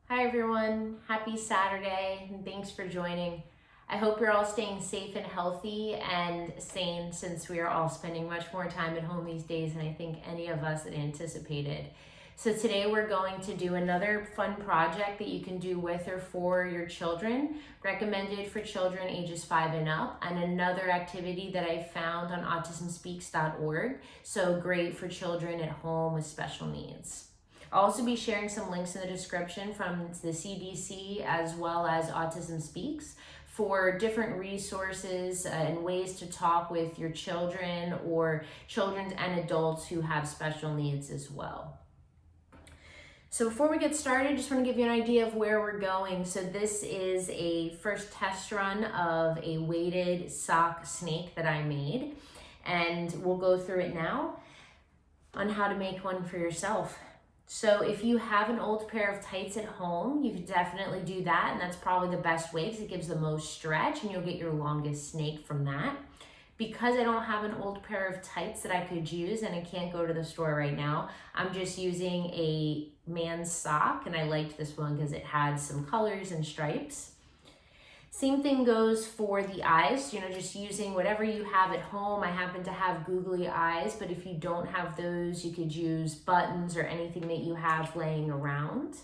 Hi everyone, happy Saturday and thanks for joining. I hope you're all staying safe and healthy and sane since we are all spending much more time at home these days than I think any of us had anticipated. So today we're going to do another fun project that you can do with or for your children, recommended for children ages 5 and up, and another activity that I found on autismspeaks.org, so great for children at home with special needs. I'll also be sharing some links in the description from the CDC as well as Autism Speaks for different resources and ways to talk with your children or children and adults who have special needs as well. So before we get started, I just want to give you an idea of where we're going. So this is a first test run of a weighted sock snake that I made, and we'll go through it now on how to make one for yourself. So if you have an old pair of tights at home, you could definitely do that, and that's probably the best way because it gives the most stretch and you'll get your longest snake from that. Because I don't have an old pair of tights that I could use and I can't go to the store right now, I'm just using a man's sock, and I liked this one because it had some colors and stripes. Same thing goes for the eyes, just using whatever you have at home. I happen to have googly eyes, but if you don't have those, you could use buttons or anything that you have laying around.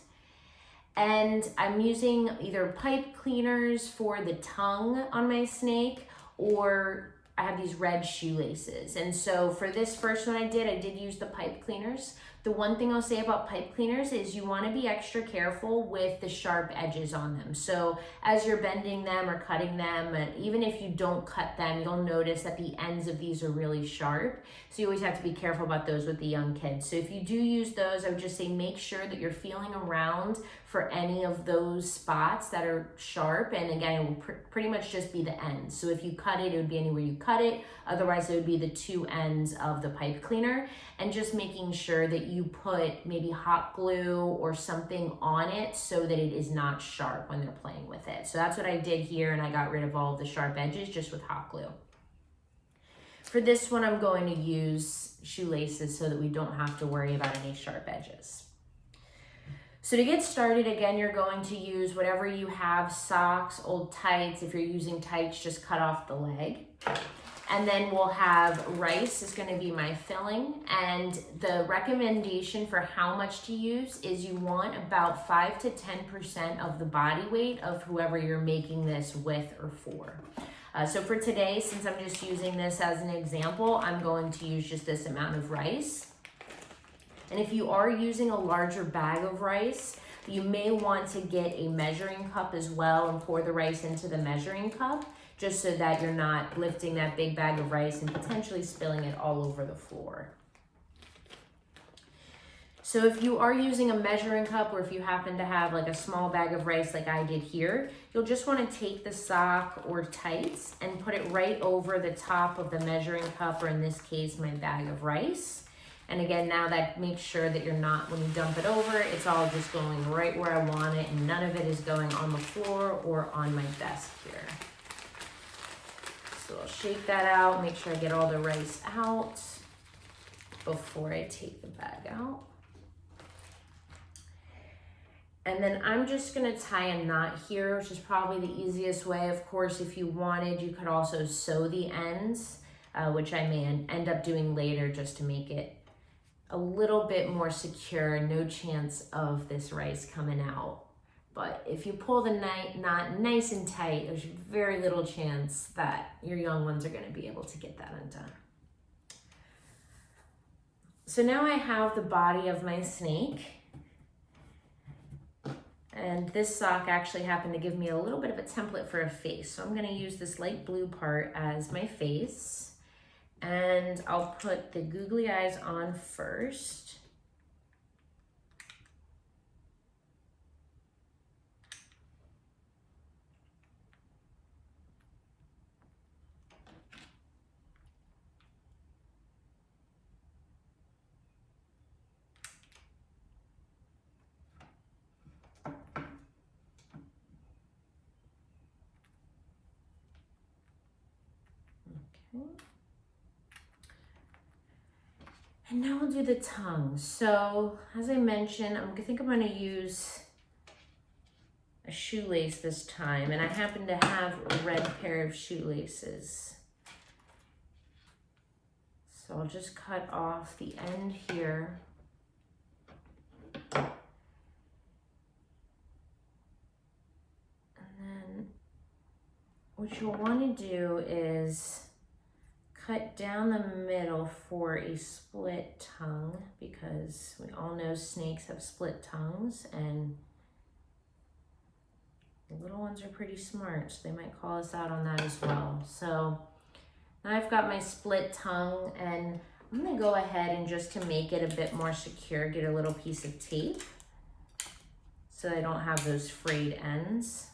And I'm using either pipe cleaners for the tongue on my snake, or I have these red shoelaces. And so for this first one I did use the pipe cleaners. The one thing I'll say about pipe cleaners is you want to be extra careful with the sharp edges on them. So as you're bending them or cutting them, and even if you don't cut them, you'll notice that the ends of these are really sharp. So you always have to be careful about those with the young kids. So if you do use those, I would just say make sure that you're feeling around for any of those spots that are sharp. And again, it will pretty much just be the ends. So if you cut it, it would be anywhere you cut it. Otherwise, it would be the two ends of the pipe cleaner. And just making sure that you put maybe hot glue or something on it so that it is not sharp when they're playing with it. So that's what I did here, and I got rid of all of the sharp edges just with hot glue. For this one, I'm going to use shoelaces so that we don't have to worry about any sharp edges. So to get started, again, you're going to use whatever you have, socks, old tights. If you're using tights, just cut off the leg. And then we'll have rice is going to be my filling. And the recommendation for how much to use is you want about 5 to 10% of the body weight of whoever you're making this with or for. So for today, since I'm just using this as an example, I'm going to use just this amount of rice. And if you are using a larger bag of rice, you may want to get a measuring cup as well and pour the rice into the measuring cup, just so that you're not lifting that big bag of rice and potentially spilling it all over the floor. So if you are using a measuring cup, or if you happen to have like a small bag of rice like I did here, you'll just want to take the sock or tights and put it right over the top of the measuring cup, or in this case, my bag of rice. And again, now that makes sure that you're not, when you dump it over, it's all just going right where I want it, and none of it is going on the floor or on my desk here. So I'll shake that out, make sure I get all the rice out before I take the bag out. And then I'm just gonna tie a knot here, which is probably the easiest way. Of course, if you wanted, you could also sew the ends, which I may end up doing later just to make it a little bit more secure. No chance of this rice coming out. But if you pull the knot nice and tight, there's very little chance that your young ones are going to be able to get that undone. So now I have the body of my snake. And this sock actually happened to give me a little bit of a template for a face. So I'm going to use this light blue part as my face. And I'll put the googly eyes on first. Okay. And now we'll do the tongue. So as I mentioned, I think I'm going to use shoelace this time, and I happen to have a red pair of shoelaces. So I'll just cut off the end here. And then what you'll want to do is cut down the middle for a split tongue, because we all know snakes have split tongues, and the little ones are pretty smart, so they might call us out on that as well. So now I've got my split tongue, and I'm gonna go ahead and, just to make it a bit more secure, get a little piece of tape so I don't have those frayed ends.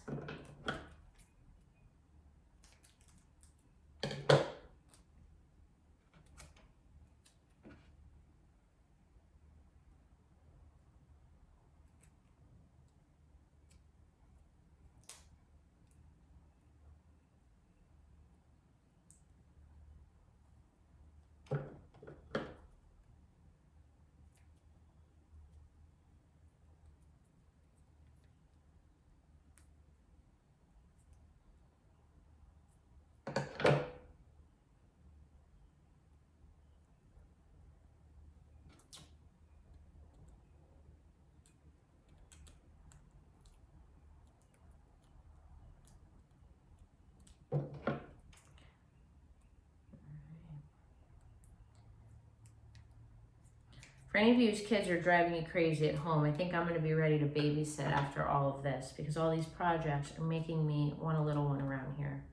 For any of you whose kids are driving you crazy at home, I think I'm going to be ready to babysit after all of this, because all these projects are making me want a little one around here.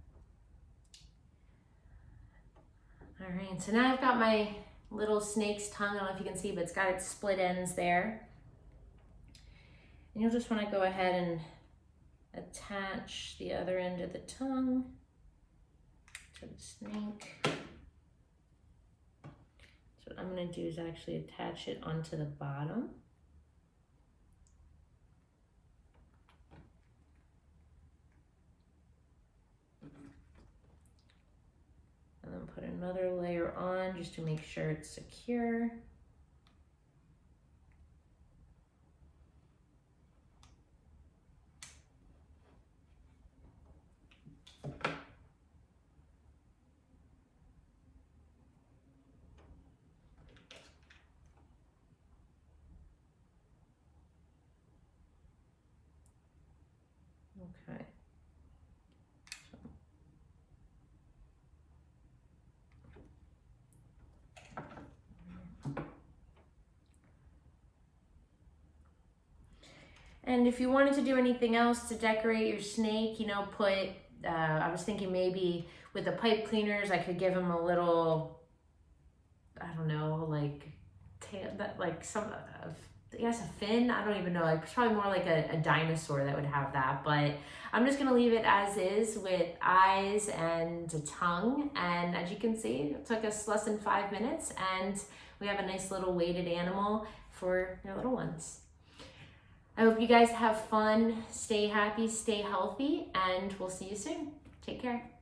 All right, so now I've got my little snake's tongue. I don't know if you can see, but it's got its split ends there. And you'll just want to go ahead and attach the other end of the tongue to the snake. So what I'm going to do is actually attach it onto the bottom. And then put another layer on just to make sure it's secure. Okay. And if you wanted to do anything else to decorate your snake, you know, put, I was thinking maybe with the pipe cleaners, I could give him a little, I don't know, like, I guess a fin, I don't even know, like, it's probably more like a dinosaur that would have that, but I'm just gonna leave it as is with eyes and a tongue. And as you can see, it took us less than 5 minutes, and we have a nice little weighted animal for your little ones. I hope you guys have fun, stay happy, stay healthy, and we'll see you soon. Take care.